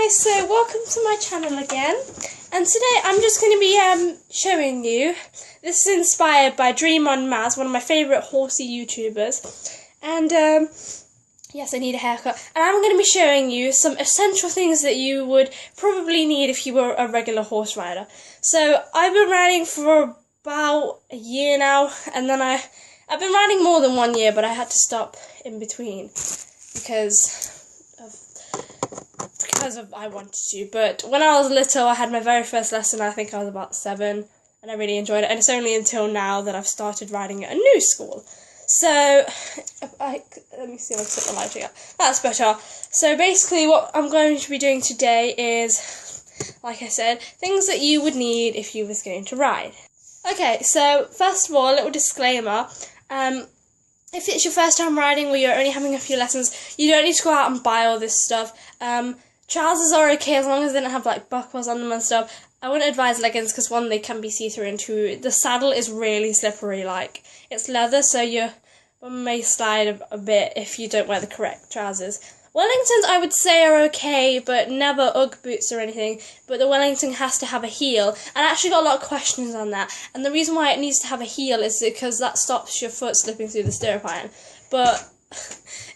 guys, so welcome to my channel again, and today I'm just going to be showing you, this is inspired by Dream on Maz, one of my favourite horsey YouTubers, and yes, I need a haircut, and I'm going to be showing you some essential things that you would probably need if you were a regular horse rider. So I've been riding for about a year now, and then I've been riding more than 1 year, but I had to stop in between because I wanted to. But when I was little, I had my very first lesson. I think I was about 7, and I really enjoyed it. And it's only until now that I've started riding at a new school. So let me see if I can set the lighting up. That's better. So basically, what I'm going to be doing today is, like I said, things that you would need if you was going to ride. Okay, so first of all, a little disclaimer. If it's your first time riding or you're only having a few lessons, you don't need to go out and buy all this stuff. Trousers are okay as long as they don't have like buckles on them and stuff. I wouldn't advise leggings because 1, they can be see-through, and 2, the saddle is really slippery. Like, it's leather, so your bum may slide a bit if you don't wear the correct trousers. Wellingtons I would say are okay, but never Ugg boots or anything. But the Wellington has to have a heel, and I actually got a lot of questions on that. And the reason why it needs to have a heel is because that stops your foot slipping through the stirrup iron. But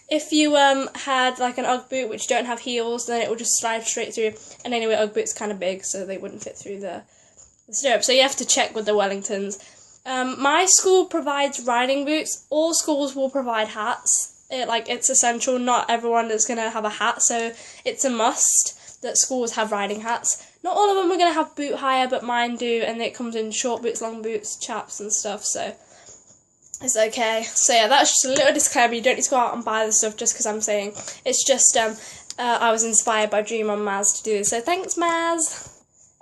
if you had like an Ugg boot which don't have heels, then it will just slide straight through. And anyway, Ugg boots kind of big, so they wouldn't fit through the stirrup. So you have to check with the Wellingtons. My school provides riding boots. All schools will provide hats. It's essential. Not everyone is going to have a hat, so it's a must that schools have riding hats. Not all of them are going to have boot hire, but mine do, and it comes in short boots, long boots, chaps and stuff, so it's okay. So yeah, that's just a little disclaimer. You don't need to go out and buy this stuff just because I'm saying. It's just I was inspired by Dream on Maz to do this, so thanks, Maz.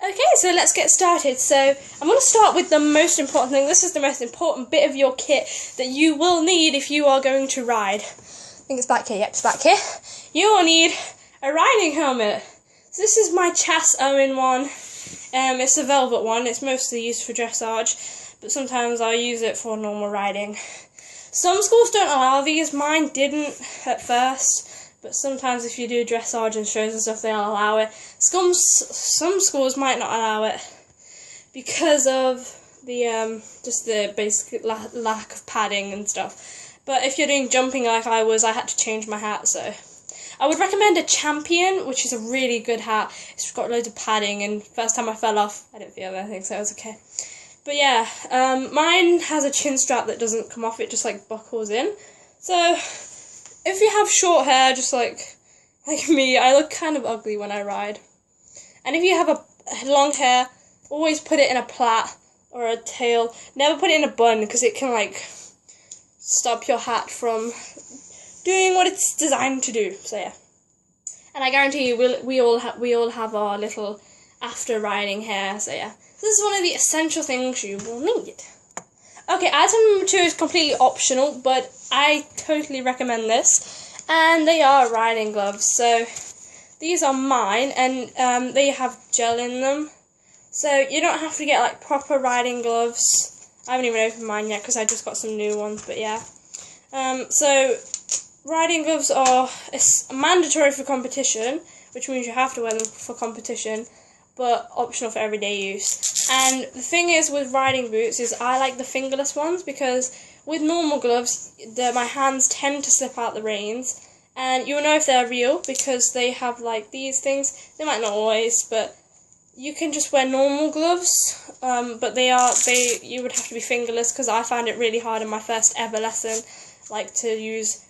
Okay, so let's get started. So I'm going to start with the most important thing. This is the most important bit of your kit that you will need if you are going to ride. I think it's back here. Yep, it's back here. You will need a riding helmet. So this is my Chas Owen one. It's a velvet one. It's mostly used for dressage, but sometimes I'll use it for normal riding. Some schools don't allow these. Mine didn't at first. But sometimes if you do dressage and shows and stuff, they'll allow it. Some schools might not allow it because of the just the basic lack of padding and stuff. But if you're doing jumping like I was, I had to change my hat, so I would recommend a Champion, which is a really good hat. It's got loads of padding, and first time I fell off, I didn't feel anything, so it was okay. But yeah, mine has a chin strap that doesn't come off, it just like buckles in. So if you have short hair, just like me, I look kind of ugly when I ride. And if you have a long hair, always put it in a plait or a tail. Never put it in a bun because it can like stop your hat from doing what it's designed to do. So yeah. And I guarantee you, we all have our little after riding hair. So yeah, this is one of the essential things you will need. Okay, item number 2 is completely optional, but I totally recommend this, and they are riding gloves. So these are mine, and they have gel in them, so you don't have to get like proper riding gloves. I haven't even opened mine yet because I just got some new ones, but yeah. So riding gloves are mandatory for competition, which means you have to wear them for competition, but optional for everyday use. And the thing is with riding boots is I like the fingerless ones because with normal gloves, my hands tend to slip out the reins, and you'll know if they're real because they have like these things. They might not always, but you can just wear normal gloves, but you would have to be fingerless because I found it really hard in my first ever lesson, like to use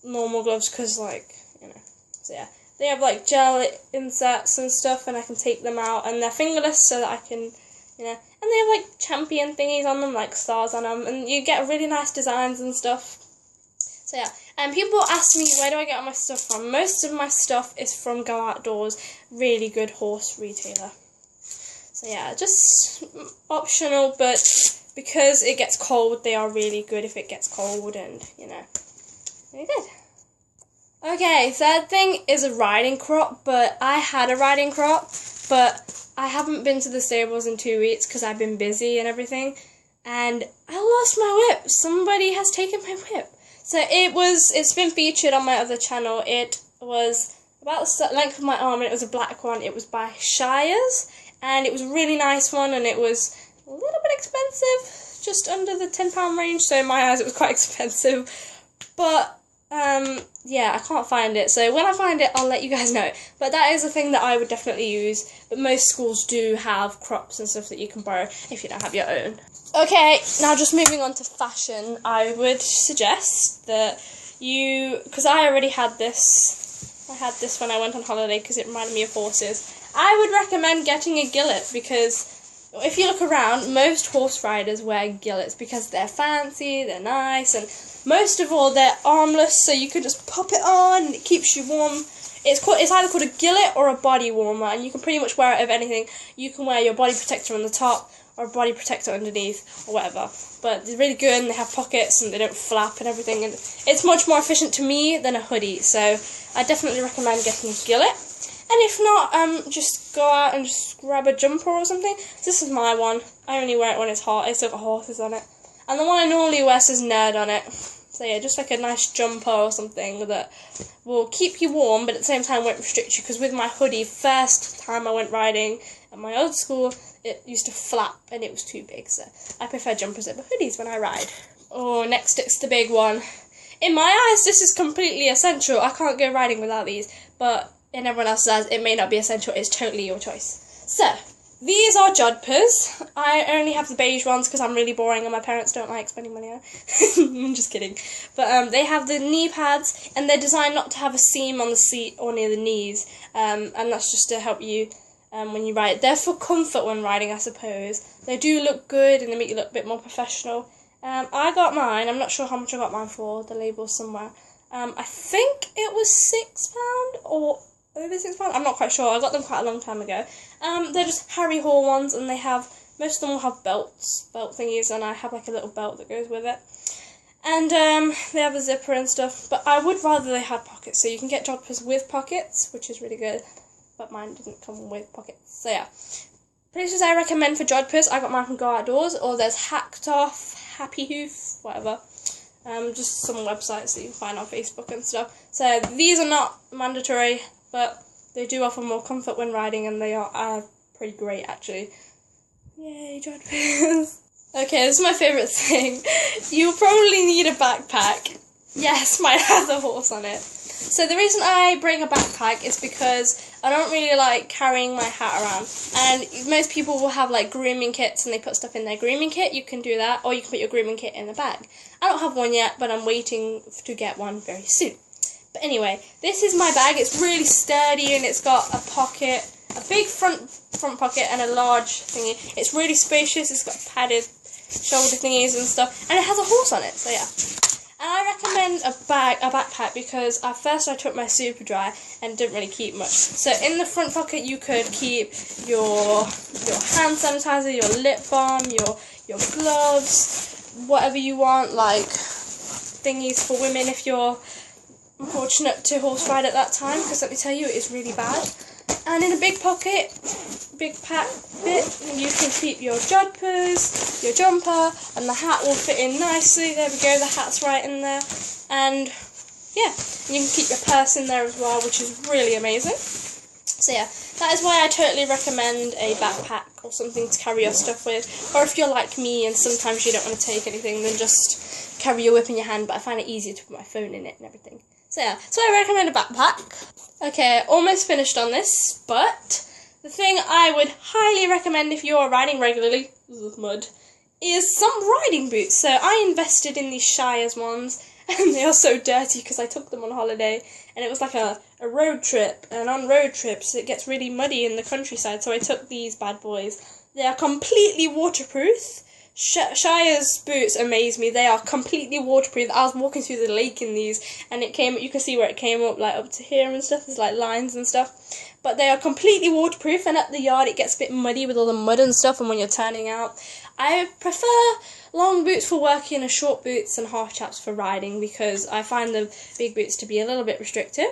normal gloves because so yeah. They have like gel inserts and stuff, and I can take them out, and they're fingerless so that I can, and they have like Champion thingies on them, like stars on them, and you get really nice designs and stuff. So yeah, and people ask me, where do I get all my stuff from? Most of my stuff is from Go Outdoors, really good horse retailer. So yeah, just optional, but because it gets cold, they are really good if it gets cold, and really good. Okay, third thing is a riding crop, but I had a riding crop, but I haven't been to the stables in 2 weeks because I've been busy and everything, and I lost my whip. Somebody has taken my whip. So it's been featured on my other channel. It was about the length of my arm, and it was a black one. It was by Shire's, and it was a really nice one, and it was a little bit expensive, just under the £10 range, so in my eyes it was quite expensive, but yeah, I can't find it, so when I find it I'll let you guys know. But that is a thing that I would definitely use, but most schools do have crops and stuff that you can borrow if you don't have your own. Okay, now just moving on to fashion, I would suggest that because I already had this, I had this when I went on holiday because it reminded me of horses. I would recommend getting a gillet, because if you look around, most horse riders wear gillets because they're fancy, they're nice, and most of all they're armless, so you can just pop it on and it keeps you warm. It's either called a gillet or a body warmer, and you can pretty much wear it over anything. You can wear your body protector on the top or a body protector underneath or whatever. But they're really good, and they have pockets and they don't flap and everything, and it's much more efficient to me than a hoodie, so I definitely recommend getting a gillet. And if not, just go out and just grab a jumper or something. This is my one. I only wear it when it's hot. It's got horses on it. And the one I normally wear says nerd on it. So yeah, just like a nice jumper or something that will keep you warm, but at the same time won't restrict you. Because with my hoodie, first time I went riding at my old school, it used to flap and it was too big. So I prefer jumpers over hoodies when I ride. Oh, next it's the big one. In my eyes, this is completely essential. I can't go riding without these, but in everyone else says it may not be essential. It's totally your choice. So these are jodhpurs. I only have the beige ones because I'm really boring and my parents don't like spending money on it. I'm just kidding. But they have the knee pads, and they're designed not to have a seam on the seat or near the knees, and that's just to help you when you ride. They're for comfort when riding, I suppose. They do look good and they make you look a bit more professional. I got mine. I'm not sure how much I got mine for. The label's somewhere. I think it was £6 or over £6. I'm not quite sure. I got them quite a long time ago. They're just Harry Hall ones, and most of them will have belt thingies, and I have like a little belt that goes with it. And they have a zipper and stuff, but I would rather they had pockets. So you can get jodhpurs with pockets, which is really good, but mine didn't come with pockets. So yeah, places I recommend for jodhpurs, I got mine from Go Outdoors, or there's Hacked Off, Happy Hoof, whatever. Just some websites that you can find on Facebook and stuff. So these are not mandatory, but they do offer more comfort when riding, and they are pretty great, actually. Yay, jodhpurs. Okay, this is my favourite thing. You'll probably need a backpack. Yes, mine has a horse on it. So the reason I bring a backpack is because I don't really like carrying my hat around. And most people will have like grooming kits and they put stuff in their grooming kit. You can do that, or you can put your grooming kit in a bag. I don't have one yet, but I'm waiting to get one very soon. But anyway, this is my bag. It's really sturdy, and it's got a pocket, a big front pocket and a large thingy. It's really spacious. It's got padded shoulder thingies and stuff, and it has a horse on it, so yeah. And I recommend a backpack because at first I took my super dry and didn't really keep much. So in the front pocket you could keep your hand sanitizer, your lip balm, your gloves, whatever you want, like thingies for women if you're unfortunate to horse ride at that time, because let me tell you, it is really bad. And in a big pocket, big pack bit, you can keep your jodhpurs, your jumper, and the hat will fit in nicely. There we go, the hat's right in there. And yeah, you can keep your purse in there as well, which is really amazing. So yeah, that is why I totally recommend a backpack or something to carry your stuff with. Or if you're like me and sometimes you don't want to take anything, then just carry your whip in your hand, but I find it easier to put my phone in it and everything. So yeah, so I recommend a backpack. Okay, almost finished on this, but the thing I would highly recommend if you're riding regularly, mud, is some riding boots. So I invested in these Shire's ones, and they are so dirty because I took them on holiday, and it was like a road trip, and on road trips it gets really muddy in the countryside, so I took these bad boys. They are completely waterproof. Shire's boots amaze me. They are completely waterproof. I was walking through the lake in these, and it came. You can see where it came up, like up to here and stuff. There's like lines and stuff, but they are completely waterproof. And at the yard, it gets a bit muddy with all the mud and stuff. And when you're turning out, I prefer long boots for working and short boots and half chaps for riding, because I find the big boots to be a little bit restrictive.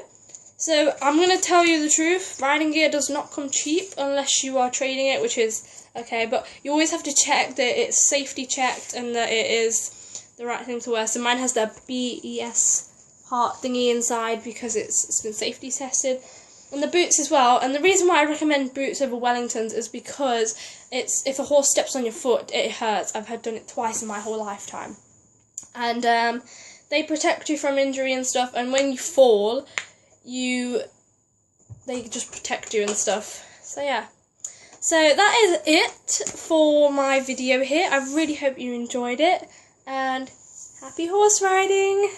So I'm going to tell you the truth. Riding gear does not come cheap unless you are trading it, which is okay, but you always have to check that it's safety checked and that it is the right thing to wear. So mine has the BES heart thingy inside because it's been safety tested. And the boots as well. And the reason why I recommend boots over Wellingtons is because if a horse steps on your foot, it hurts. I've had done it twice in my whole lifetime. And they protect you from injury and stuff. And when you fall, they just protect you and stuff. So yeah. So that is it for my video here. I really hope you enjoyed it. And happy horse riding!